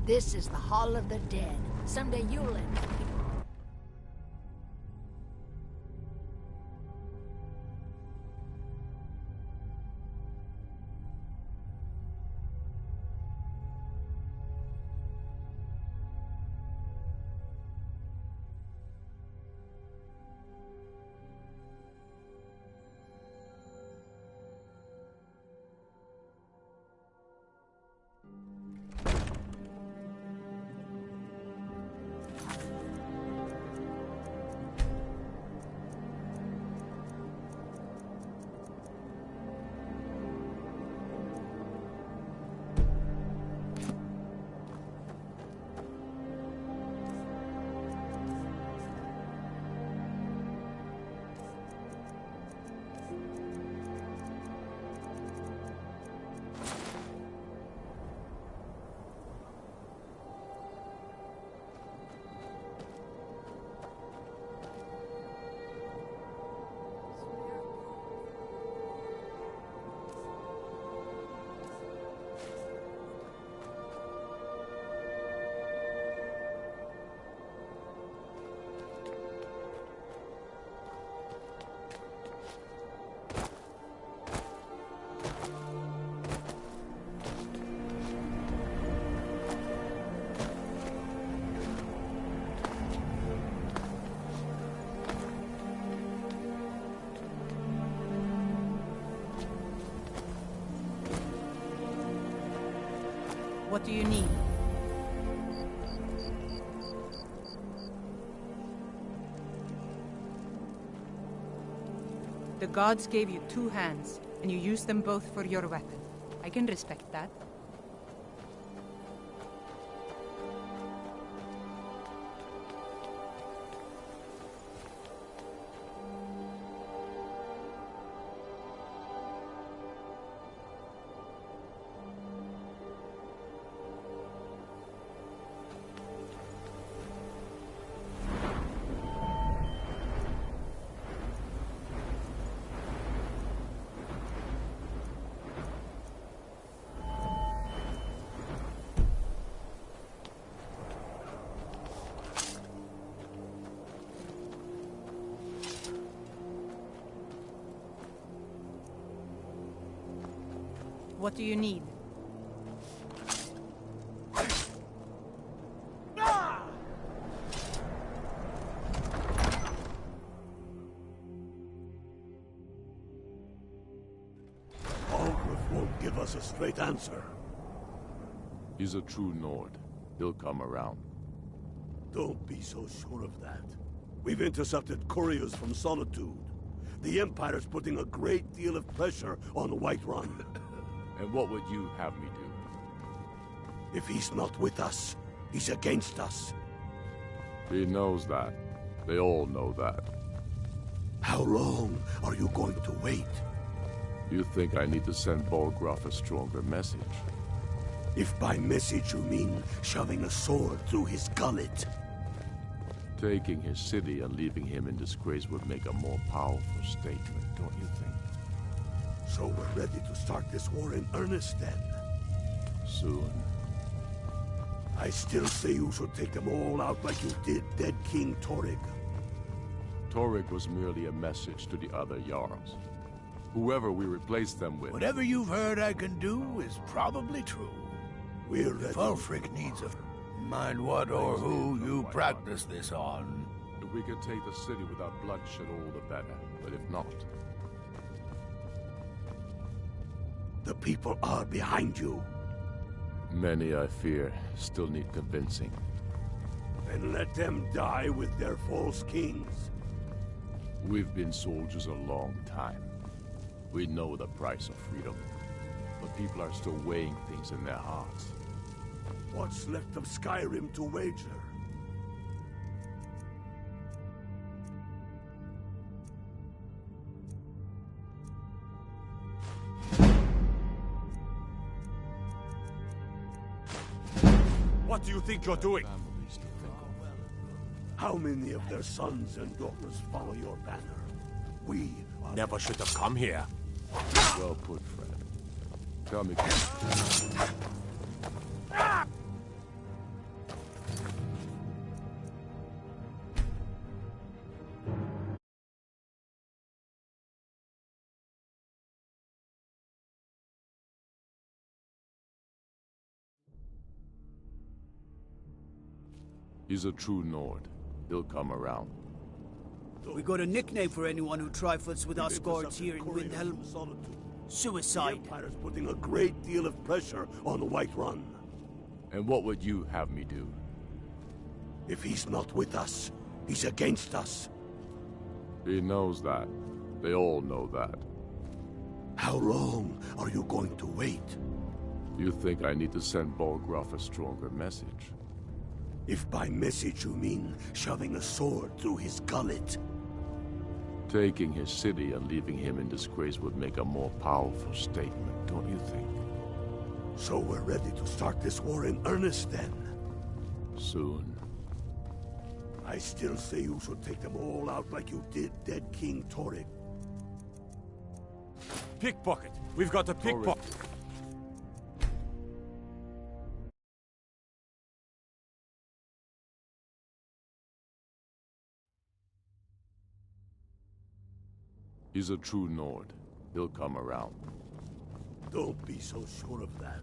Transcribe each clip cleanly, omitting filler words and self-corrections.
This is the Hall of the Dead. Someday you'll end up here. What do you need? The gods gave you 2 hands, and you used them both for your weapon. I can respect that. What do you need? Algrith won't give us a straight answer. He's a true Nord. He'll come around. Don't be so sure of that. We've intercepted couriers from Solitude. The Empire's putting a great deal of pressure on Whiterun. And what would you have me do? If he's not with us, he's against us. He knows that. They all know that. How long are you going to wait? You think I need to send Bolgraf a stronger message? If by message you mean shoving a sword through his gullet. Taking his city and leaving him in disgrace would make a more powerful statement, don't you think? So we're ready to start this war in earnest then? Soon. I still say you should take them all out like you did dead King Torrig. Torrig was merely a message to the other Jarls. Whoever we replace them with... Whatever you've heard I can do is probably true. We're ready. If Ulfric needs a... Mind what or who you practice this on. If we could take the city without bloodshed, all the better. But if not... The people are behind you. Many, I fear, still need convincing. Then let them die with their false kings. We've been soldiers a long time. We know the price of freedom. But people are still weighing things in their hearts. What's left of Skyrim to wager? What do you think you're doing? How many of their sons and daughters follow your banner? We never should have come here. Well put, friend. Tell me... He's a true Nord. He'll come around. We got a nickname for anyone who trifles with us guards here in Windhelm. Suicide. The Empire's putting a great deal of pressure on the White Run. And what would you have me do? If he's not with us, he's against us. He knows that. They all know that. How long are you going to wait? You think I need to send Balgraf a stronger message? If by message you mean shoving a sword through his gullet. Taking his city and leaving him in disgrace would make a more powerful statement, don't you think? So we're ready to start this war in earnest then? Soon. I still say you should take them all out like you did dead King Torrik. Pickpocket. We've got a pickpocket. He's a true Nord. He'll come around. Don't be so sure of that.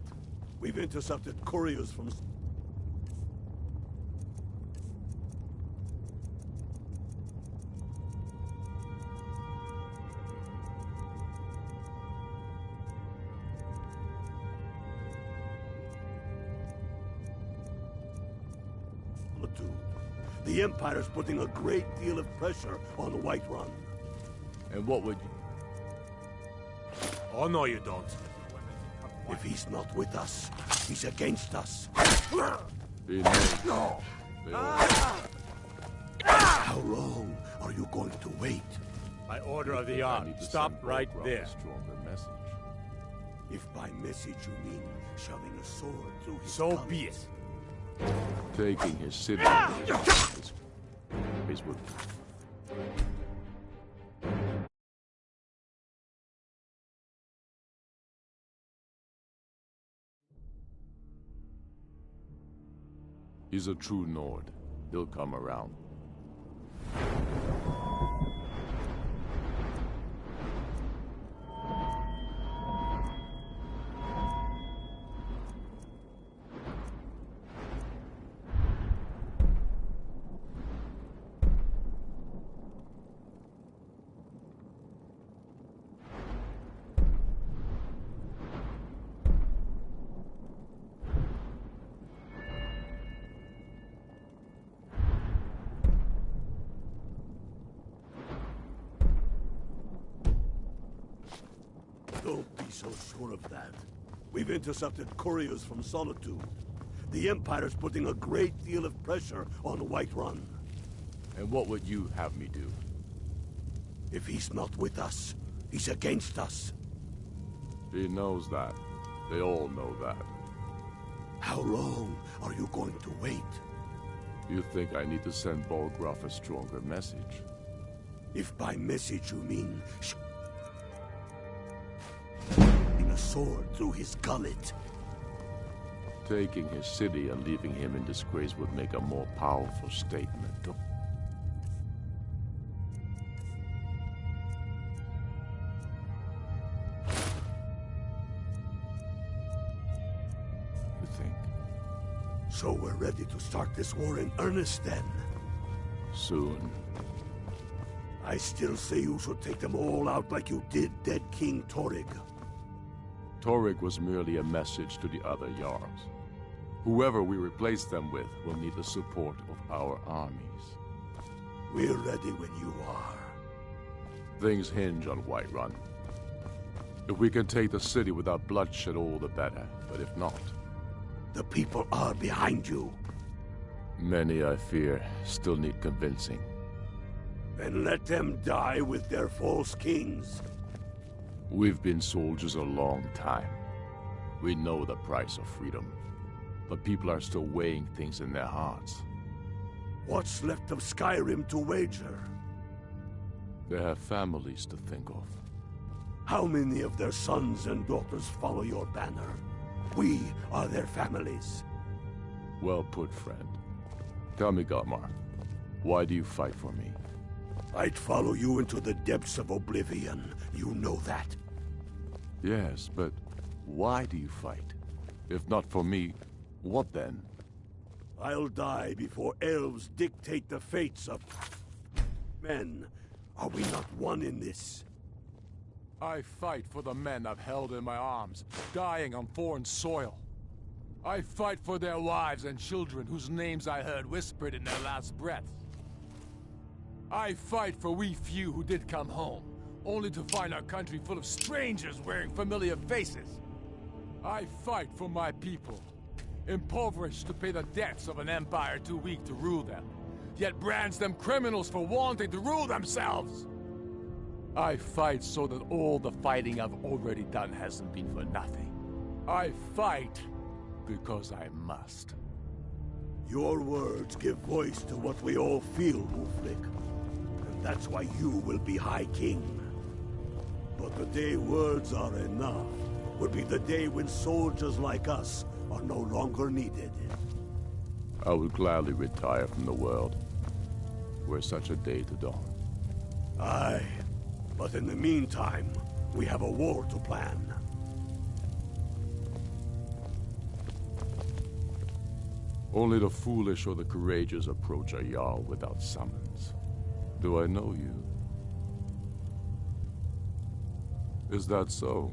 We've intercepted couriers from... The Empire's putting a great deal of pressure on the White Run. And what would you... Oh, no, you don't. If he's not with us, he's against us. He knows. No. They all... How long are you going to wait? By order of the I Ark. need to Stop send right Balgraf there. a stronger message. If by message you mean shoving a sword through his So gullet. be it. Taking his city is would... He's a true Nord. He'll come around. Don't be so sure of that. We've intercepted couriers from Solitude. The Empire's putting a great deal of pressure on the White Run. And what would you have me do? If he's not with us, he's against us. He knows that. They all know that. How long are you going to wait? You think I need to send Balgraf a stronger message? If by message you mean shoving a sword through his gullet. Taking his city and leaving him in disgrace would make a more powerful statement. You think? So we're ready to start this war in earnest then? Soon. I still say you should take them all out like you did dead King Torrik. Torrik was merely a message to the other Jarls. Whoever we replace them with will need the support of our armies. We're ready when you are. Things hinge on Whiterun. If we can take the city without bloodshed, all the better. But if not... The people are behind you. Many, I fear, still need convincing. Then let them die with their false kings. We've been soldiers a long time. We know the price of freedom. But people are still weighing things in their hearts. What's left of Skyrim to wager? They have families to think of. How many of their sons and daughters follow your banner? We are their families. Well put, friend. Tell me, Gotmar, why do you fight for me? I'd follow you into the depths of oblivion. You know that. Yes, but why do you fight? If not for me, what then? I'll die before elves dictate the fates of men. Are we not one in this? I fight for the men I've held in my arms, dying on foreign soil. I fight for their wives and children whose names I heard whispered in their last breaths. I fight for we few who did come home, only to find our country full of strangers wearing familiar faces. I fight for my people, impoverished to pay the debts of an empire too weak to rule them, yet brands them criminals for wanting to rule themselves. I fight so that all the fighting I've already done hasn't been for nothing. I fight because I must. Your words give voice to what we all feel, Wolflick. And that's why you will be High King. But the day words are enough will be the day when soldiers like us are no longer needed. I would gladly retire from the world, were such a day to dawn. Aye, but in the meantime, we have a war to plan. Only the foolish or the courageous approach a Jarl without summons. Do I know you? Is that so?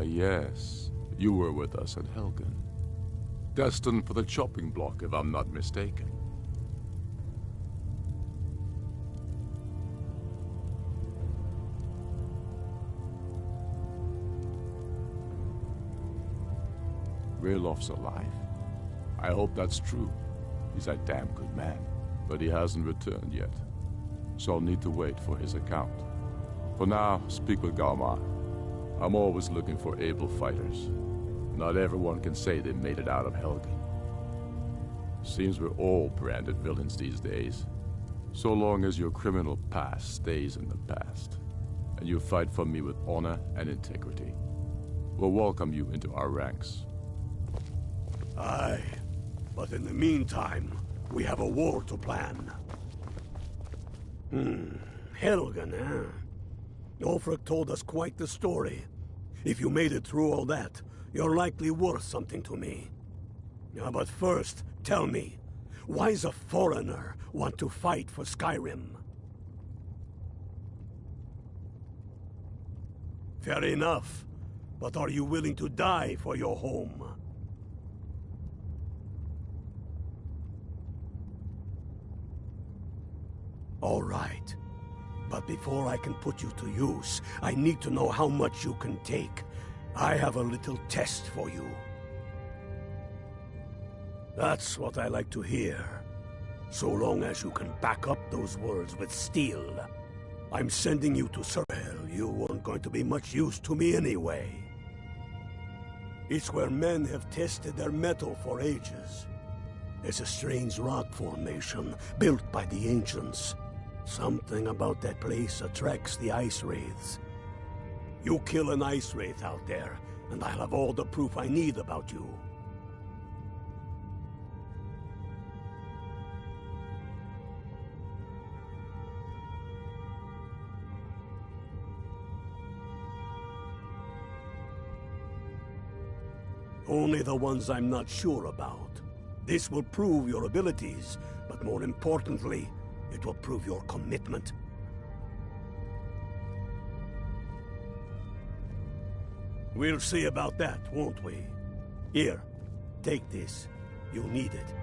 Yes. You were with us at Helgen. Destined for the chopping block, if I'm not mistaken. Railof's alive. I hope that's true. He's a damn good man, but he hasn't returned yet. So I'll need to wait for his account. For now, speak with Galmar. I'm always looking for able fighters. Not everyone can say they made it out of Helgen. Seems we're all branded villains these days. So long as your criminal past stays in the past, and you fight for me with honor and integrity, we'll welcome you into our ranks. Aye. But in the meantime, we have a war to plan. Helgen, eh? Ulfric told us quite the story. If you made it through all that, you're likely worth something to me. But first, tell me, why does a foreigner want to fight for Skyrim? Fair enough, but are you willing to die for your home? All right. But before I can put you to use, I need to know how much you can take. I have a little test for you. That's what I like to hear. So long as you can back up those words with steel. I'm sending you to Surhel. You weren't going to be much use to me anyway. It's where men have tested their metal for ages. It's a strange rock formation built by the ancients. Something about that place attracts the ice wraiths. You kill an ice wraith out there, and I'll have all the proof I need about you. Only the ones I'm not sure about. This will prove your abilities, but more importantly, it will prove your commitment. We'll see about that, won't we? Here, take this. You'll need it.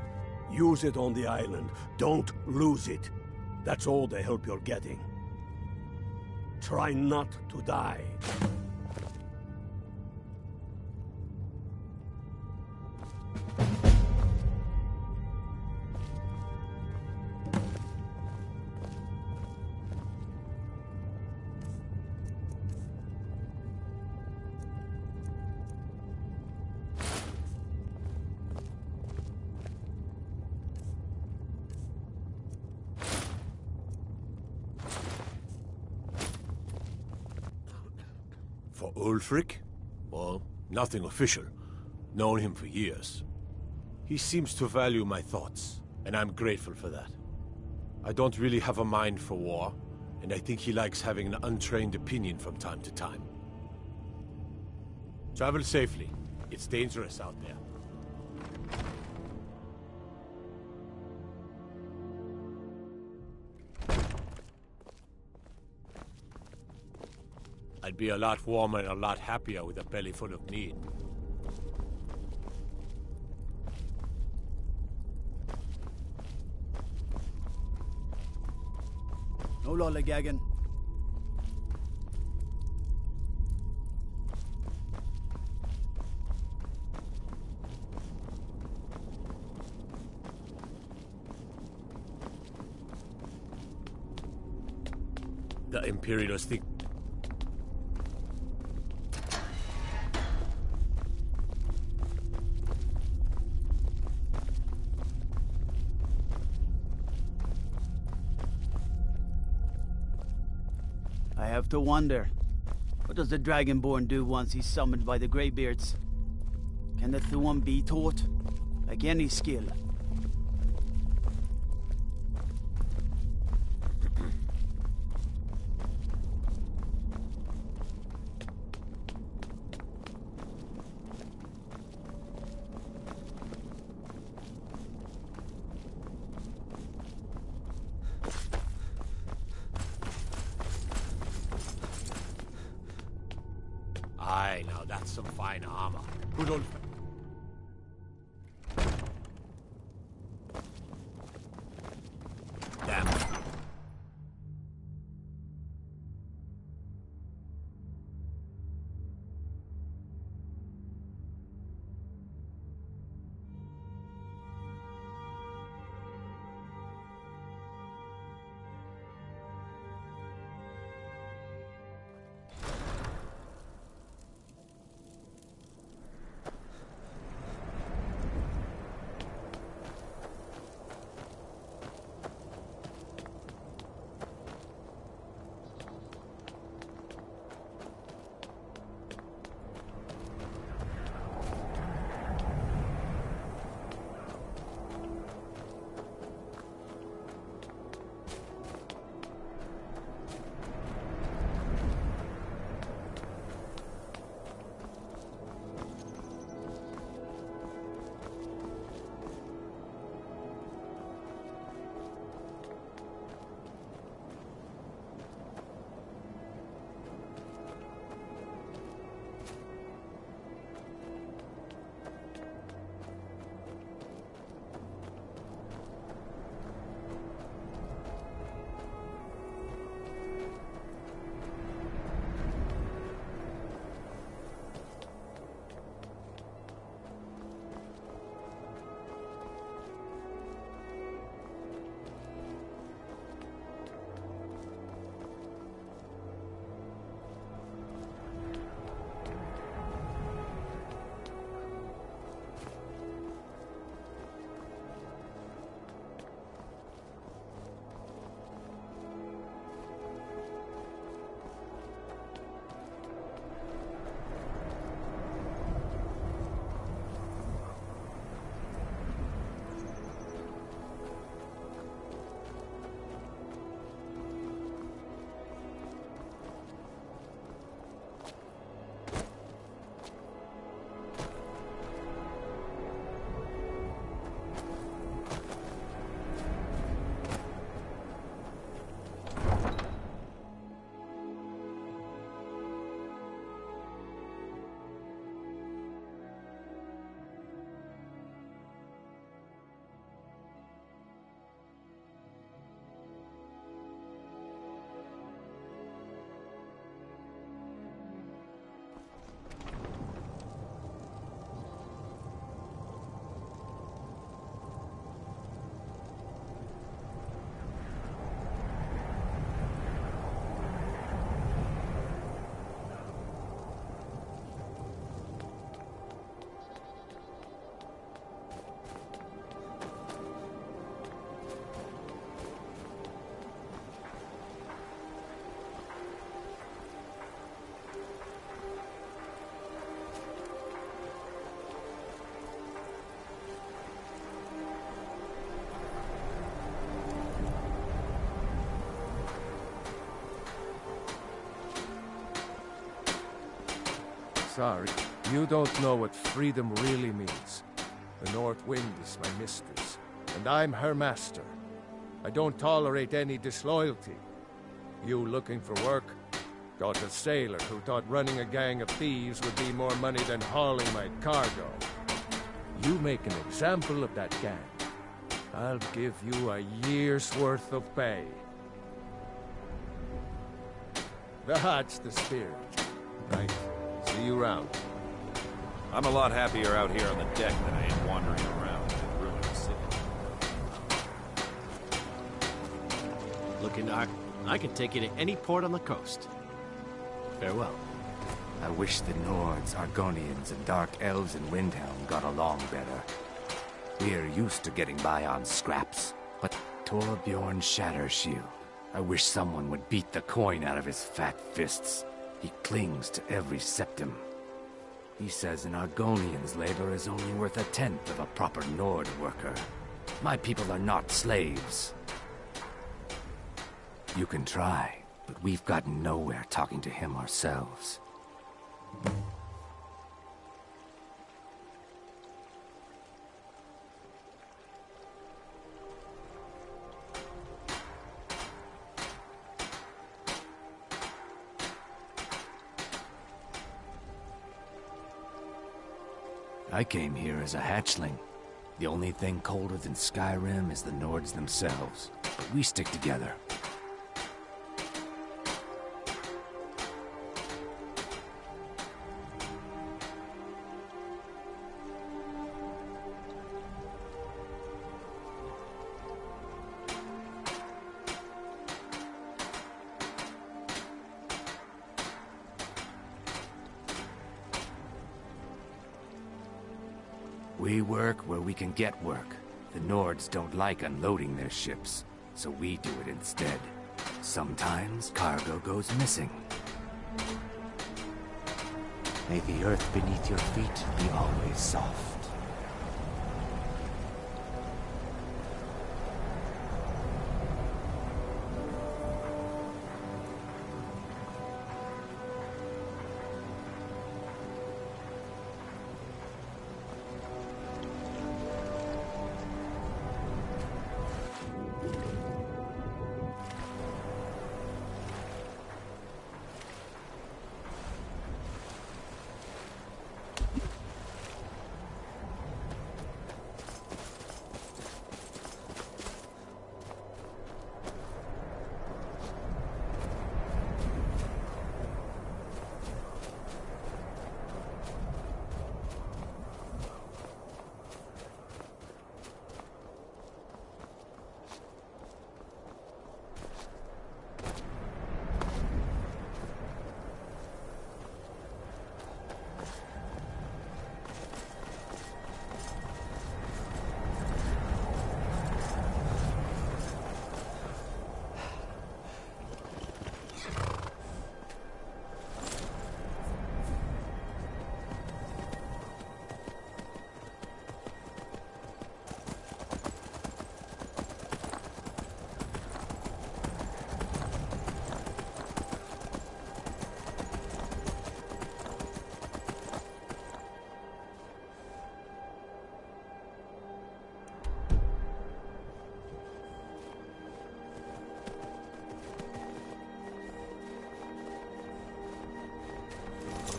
Use it on the island. Don't lose it. That's all the help you're getting. Try not to die. For Ulfric? Well, nothing official. Known him for years. He seems to value my thoughts, and I'm grateful for that. I don't really have a mind for war, and I think he likes having an untrained opinion from time to time. Travel safely. It's dangerous out there. I'd be a lot warmer and a lot happier with a belly full of meat. No lollygagging. The Imperials think... I have to wonder. What does the Dragonborn do once he's summoned by the Greybeards? Can the Thuan be taught? Like any skill? Aye, now that's some fine armor. Good old... Damn. Sorry, you don't know what freedom really means. The North Wind is my mistress, and I'm her master. I don't tolerate any disloyalty. You looking for work? Got a sailor who thought running a gang of thieves would be more money than hauling my cargo. You make an example of that gang, I'll give you a year's worth of pay. That's the spirit. Right. See you around. I'm a lot happier out here on the deck than I am wandering around in the ruined city. Looking dark. I can take you to any port on the coast. Farewell. I wish the Nords, Argonians, and Dark Elves in Windhelm got along better. We're used to getting by on scraps, but Torbjorn Shattershield, I wish someone would beat the coin out of his fat fists. He clings to every septim. He says an Argonian's labor is only worth a tenth of a proper Nord worker. My people are not slaves. You can try, but we've gotten nowhere talking to him ourselves. I came here as a hatchling. The only thing colder than Skyrim is the Nords themselves, but we stick together. We work where we can get work. The Nords don't like unloading their ships, so we do it instead. Sometimes cargo goes missing. May the earth beneath your feet be always soft.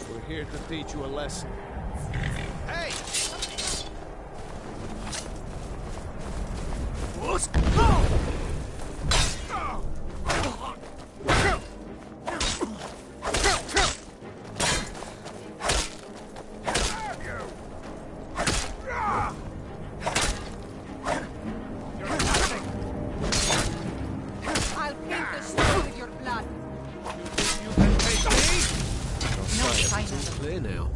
We're here to teach you a lesson. Hey! Let's go! I'll paint the snow with your blood. You can take me? No sign of It's clear now.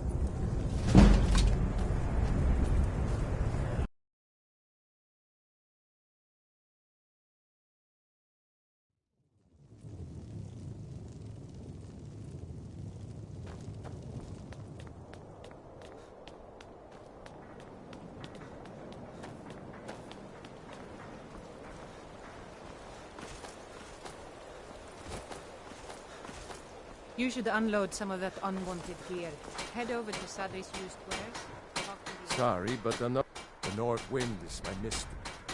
You should unload some of that unwanted gear. Head over to Sadri's used wares. Talk to the- Sorry, but the north wind is my mister.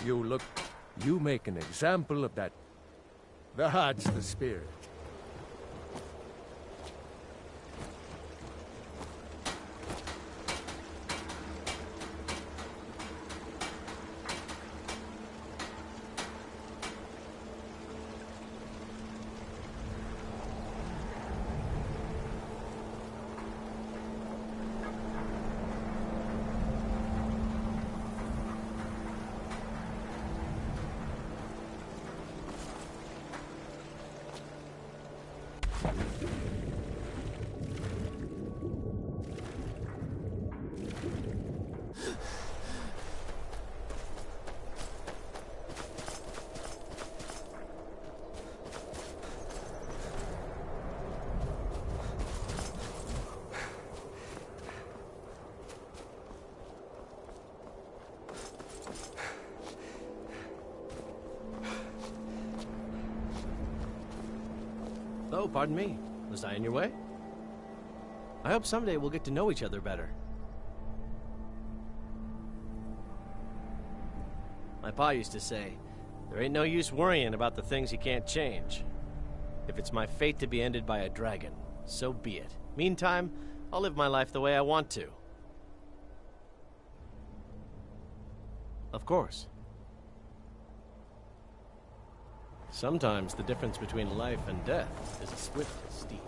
You make an example of that. That's the spirit. Oh, pardon me. Was I in your way? I hope someday we'll get to know each other better. My pa used to say, there ain't no use worrying about the things you can't change. If it's my fate to be ended by a dragon, so be it. Meantime, I'll live my life the way I want to. Of course. Sometimes the difference between life and death is as swift as steep.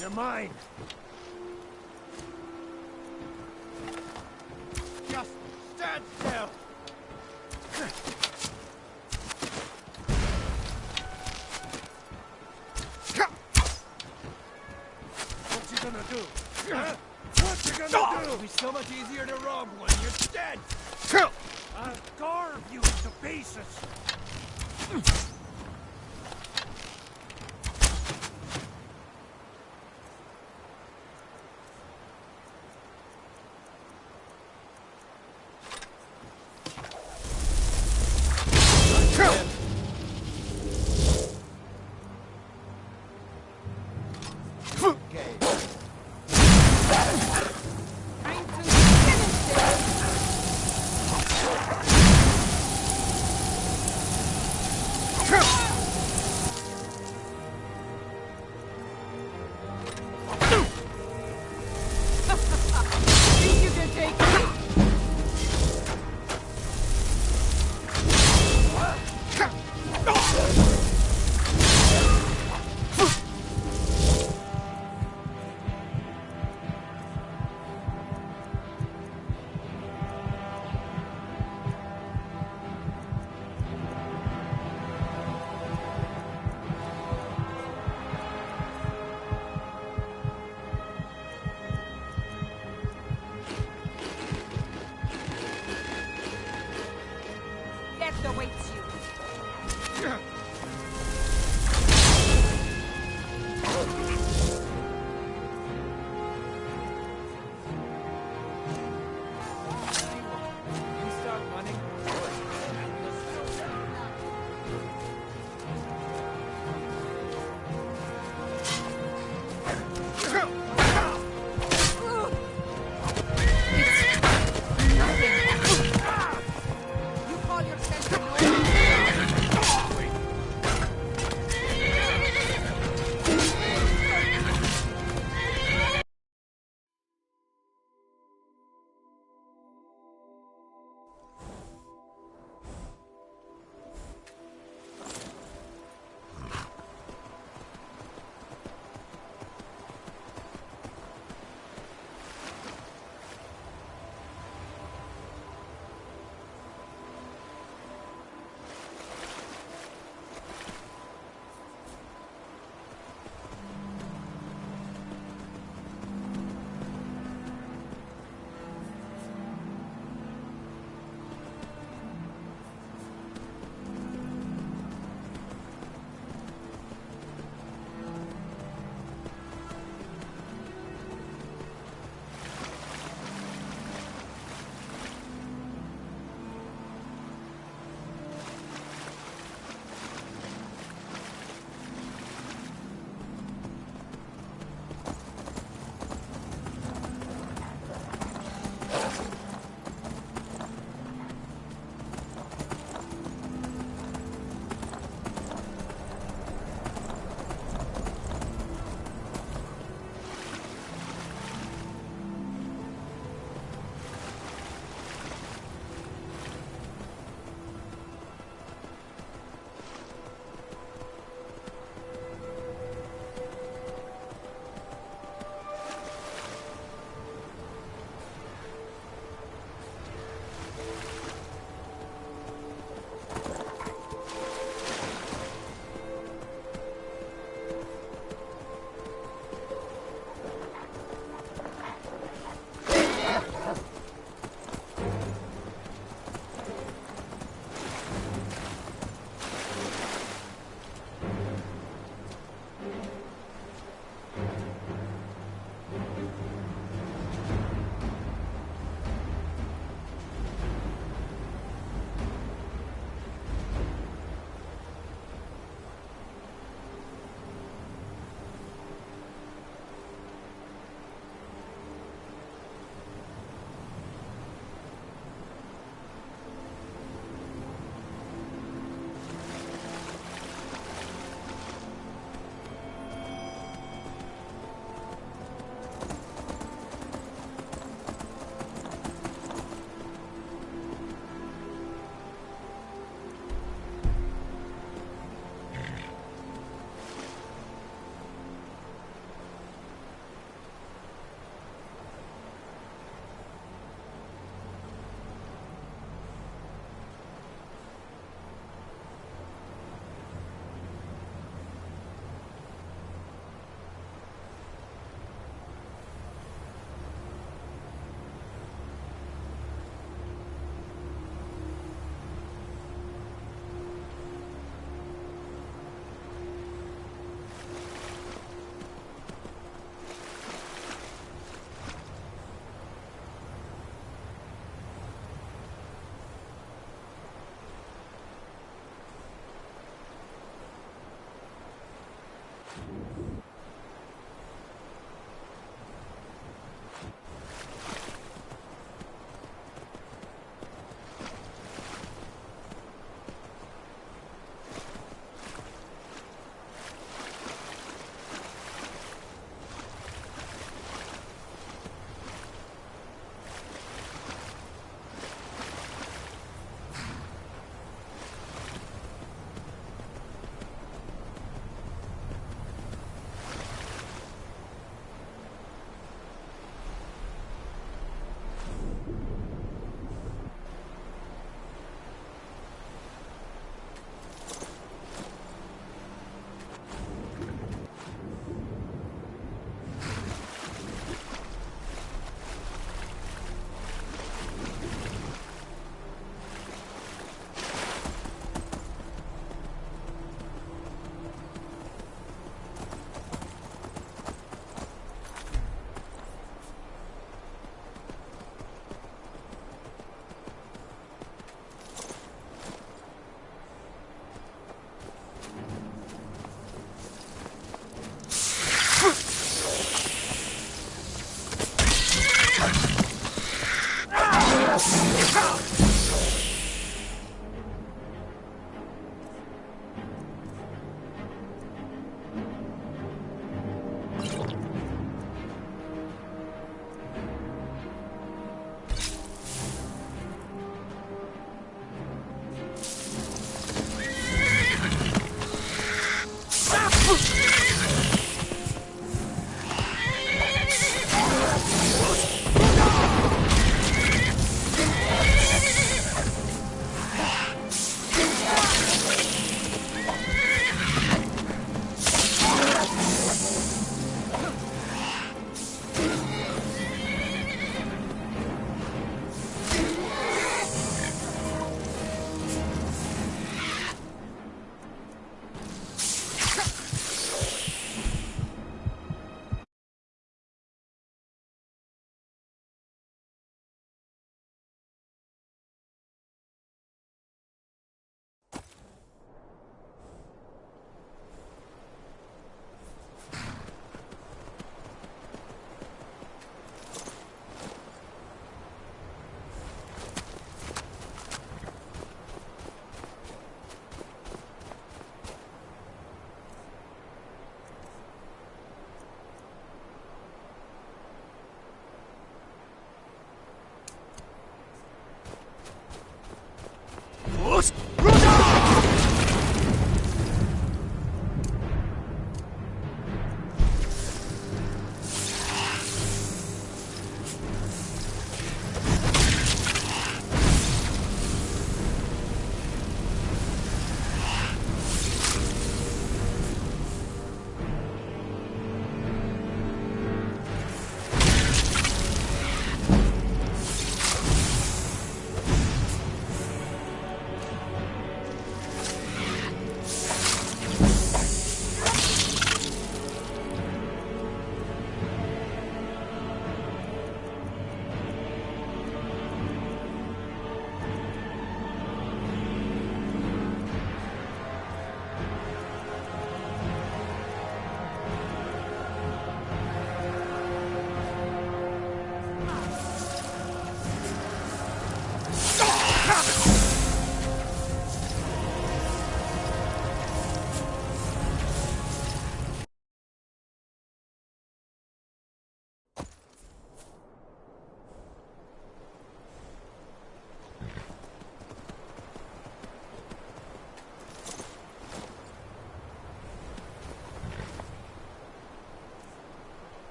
You're mine. Just stand still. What you gonna do? Huh? What you gonna do? It'll be so much easier to rob when you're dead. I'll carve you into pieces. Awaits you.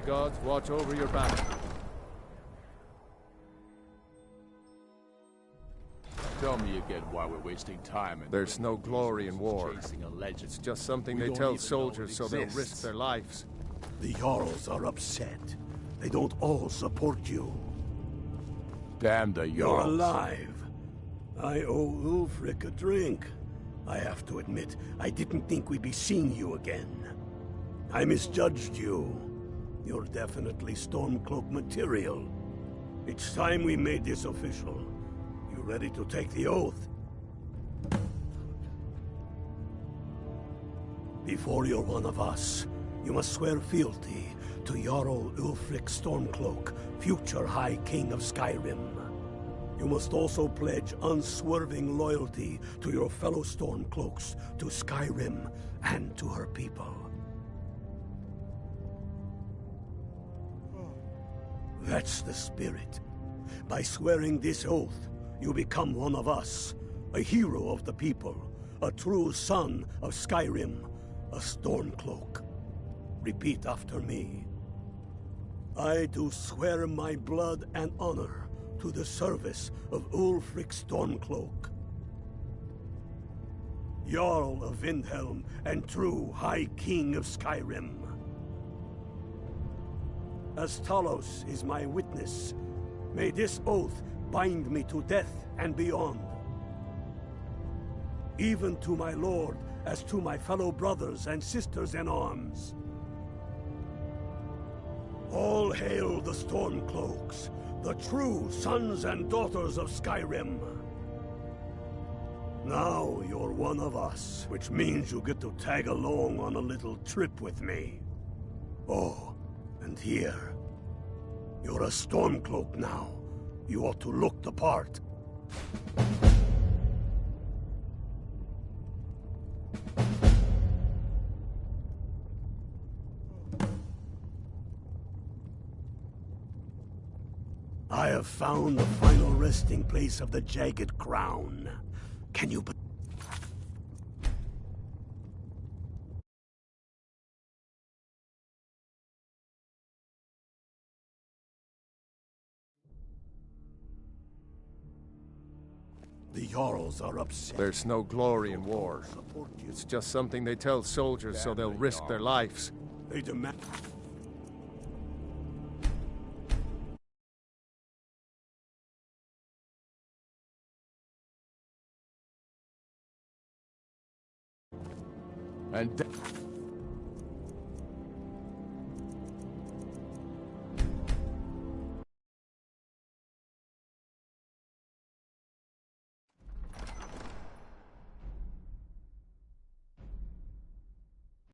gods watch over your back. Tell me again why we're wasting time and There's no glory in war. chasing a legend. It's just something We they don't tell even know soldiers it so they'll exists. risk their lives. The Jarls are upset. They don't all support you. Damn the You're Jarls. alive. I owe Ulfric a drink. I have to admit, I didn't think we'd be seeing you again. I misjudged you. You're definitely Stormcloak material. It's time we made this official. You ready to take the oath? Before you're one of us, you must swear fealty to Jarl Ulfric Stormcloak, future High King of Skyrim. You must also pledge unswerving loyalty to your fellow Stormcloaks, to Skyrim, and to her people. That's the spirit. By swearing this oath, you become one of us, a hero of the people, a true son of Skyrim, a Stormcloak. Repeat after me. I do swear my blood and honor to the service of Ulfric Stormcloak, Jarl of Windhelm and true High King of Skyrim. As Talos is my witness, may this oath bind me to death and beyond. Even to my lord, as to my fellow brothers and sisters in arms. All hail the Stormcloaks, the true sons and daughters of Skyrim. Now you're one of us, which means you get to tag along on a little trip with me. Oh, and here. You're a Stormcloak now. You ought to look the part. I have found the final resting place of the Jagged Crown. Can you believe? The Jarls are upset. There's no glory in war. Support you. It's just something they tell soldiers so they'll risk their lives. They demand. And